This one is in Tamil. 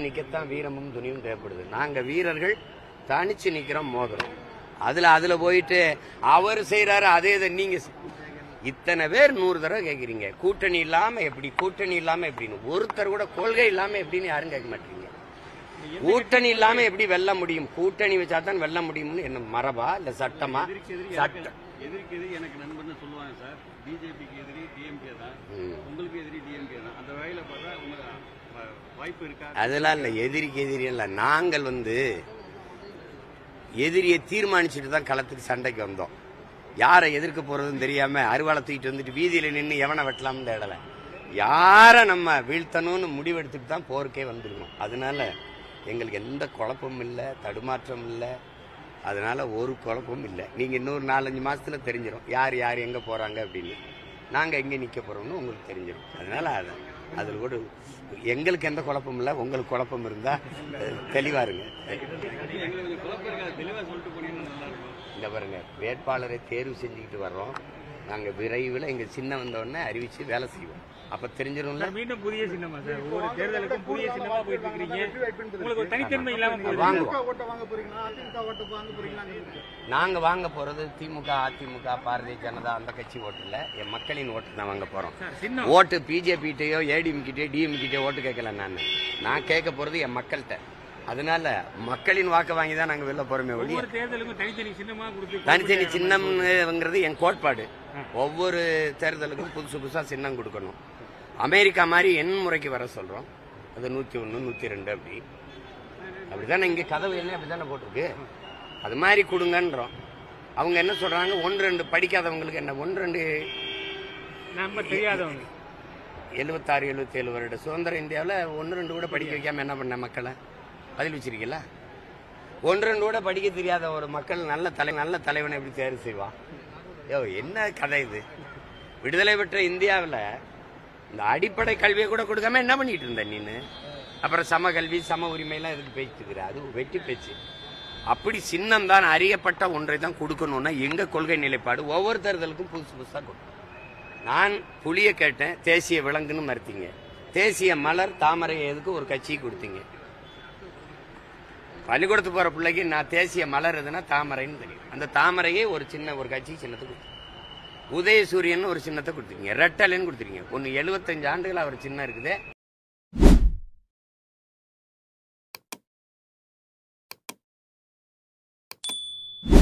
நிக்கத்தான் வீரமும் துணியும் தேவைப்படுது. நாங்க வீரர்கள் தனிச்சு நிக்கிறோம், மோதுறோம். அதுல போயிட்டு அவர் செய்யறாரு அதே நீங்க இத்தனை பேர் 100 தடவை கேட்கறீங்க. கூட்டணி இல்லாம எப்படின்னு ஒருத்தர் கூட கொள்கை இல்லாம எப்படின்னு யாரும் கேட்க மாட்டீங்க. கூட்டணி இல்லாம எப்படி வெல்ல முடியும்? கூட்டணி வச்சாதான் வெல்ல முடியும்னு என்ன மரபா இல்ல சட்டமா? சட்டம் எதிர்க்கு எதிரி எனக்கு நண்பர்னு சொல்லுவாங்க சார். பிஜேபிக்கு எதிரி டிஎம்கே தான், உங்களுக்கு எதிரி டிஎம்கே தான். அந்த வகையில பார்த்தா வாய்ப்பு இருக்கா? அதெல்லாம் இல்ல, எதிரிக்கு எதிரி இல்ல. நாங்கள் எதிரியை தீர்மானிச்சுட்டு தான் களத்துக்கு சண்டைக்கு வந்தோம். யாரை எதிர்க்க போறதுன்னு தெரியாம அருவாளை தூக்கிட்டு வந்துட்டு வீதியில நின்று எவனை வெட்டலாம்னு தேடல. யாரை நம்ம வீழ்த்தணும்னு முடிவெடுத்துட்டு தான் போருக்கே வந்துருக்கோம். அதனால எங்களுக்கு எந்த குழப்பமும் இல்லை, தடுமாற்றம் இல்லை. அதனால ஒரு குழப்பமும் இல்லை. நீங்க இன்னொரு 4-5 மாசத்துல தெரிஞ்சிடும் யார் யார் எங்க போறாங்க அப்படின்னு. நாங்க எங்க நிக்க போறோம்னு உங்களுக்கு தெரிஞ்சிடும். அதனால அதுல கூட எங்களுக்கு எந்த குழப்பமும் இல்லை. உங்களுக்கு குழப்பம் இருந்தா தெளிவா இருங்க. இந்த பாருங்க, வேட்பாளரை தேர்வு செஞ்சுக்கிட்டு வர்றோம். நாங்க விரைவில் எங்க சின்னம் வந்தோடனே அறிவிச்சு வேலை செய்வோம். அப்ப தெரிஞ்சிடும்ல. மீண்டும் புதிய சின்னமா சார்? ஒவ்வொரு தேர்தலுக்கும் புதிய சின்னமா போயிட்டு இருக்கீங்க. உங்களுக்கு ஒரு தனித்தன்மை இல்லாம நாங்க வாங்க போறது திமுக, அதிமுக, பாரதிய ஜனதா அந்த கட்சி ஓட்டு இல்ல, என் மக்களின் ஓட்டு தான் வாங்க போறோம். ஓட்டு பிஜேபி கிட்டயோ ஏடிஎம் கிட்டயோ டிஎம் கிட்டயோ ஓட்டு கேட்கல. நான் கேட்க போறது என் மக்கள்கிட்ட. அதனால மக்களின் வாக்கு வாங்கி தான் நாங்க வெளில போறோமே ஒழிய தனித்தனி சின்னம்ங்கிறது என் கோட்பாடு. ஒவ்வொரு தேர்தலுக்கும் புதுசா சின்னம் கொடுக்கணும். அமெரிக்கா மாதிரி எண் முறைக்கு வர சொல்றோம். அது 101, 102 அப்படிதானே இங்க கதவு என்ன அப்படித்தானே போட்டிருக்கு. அது மாதிரி கொடுங்கன்றோம். அவங்க என்ன சொல்றாங்க, 1-2 படிக்காதவங்களுக்கு என்ன 1-2 தெரியாதவங்க 76, 77 வருட சுதந்திர இந்தியாவில் 1-2 கூட படிக்க வைக்காம என்ன பண்ண மக்களை பதில் வச்சிருக்கீங்களா? 1-2 கூட படிக்க தெரியாத ஒரு மக்கள் நல்ல தலைவனை எப்படி தேர்வு செய்வான்? என்ன கதை இது? விடுதலை பெற்ற இந்தியாவில் இந்த அடிப்படை கல்வியை கூட கொடுக்காம என்ன பண்ணிட்டு இருந்த நீனு? அப்புறம் சம கல்வி சம உரிமையெல்லாம் எதுக்கு பேசிட்டு? அது வெட்டி பேச்சு. அப்படி சின்னம் தான் அறியப்பட்ட ஒன்றை தான் கொடுக்கணும்னா எங்க கொள்கை நிலைப்பாடு ஒவ்வொரு தேர்தலுக்கும் புதுசா கொடுக்கும். நான் புளிய கேட்டேன், தேசிய விலங்குன்னு மறுத்தீங்க. தேசிய மலர் தாமரை எதுக்கு ஒரு கட்சி கொடுத்தீங்க? பள்ளிக்கூடத்து போற பிள்ளைக்கு நான் தேசிய மலர் எதுனா தாமரைன்னு தெரியும். அந்த தாமரையே ஒரு கட்சி சின்னத்தை கொடுத்து, உதயசூரியன் ஒரு சின்னத்தை கொடுத்துருக்கீங்க, ரெட்டலைன்னு கொடுத்துருக்கீங்க. ஒன்னு 75 ஆண்டுகள் அவர் சின்னம் இருக்குது.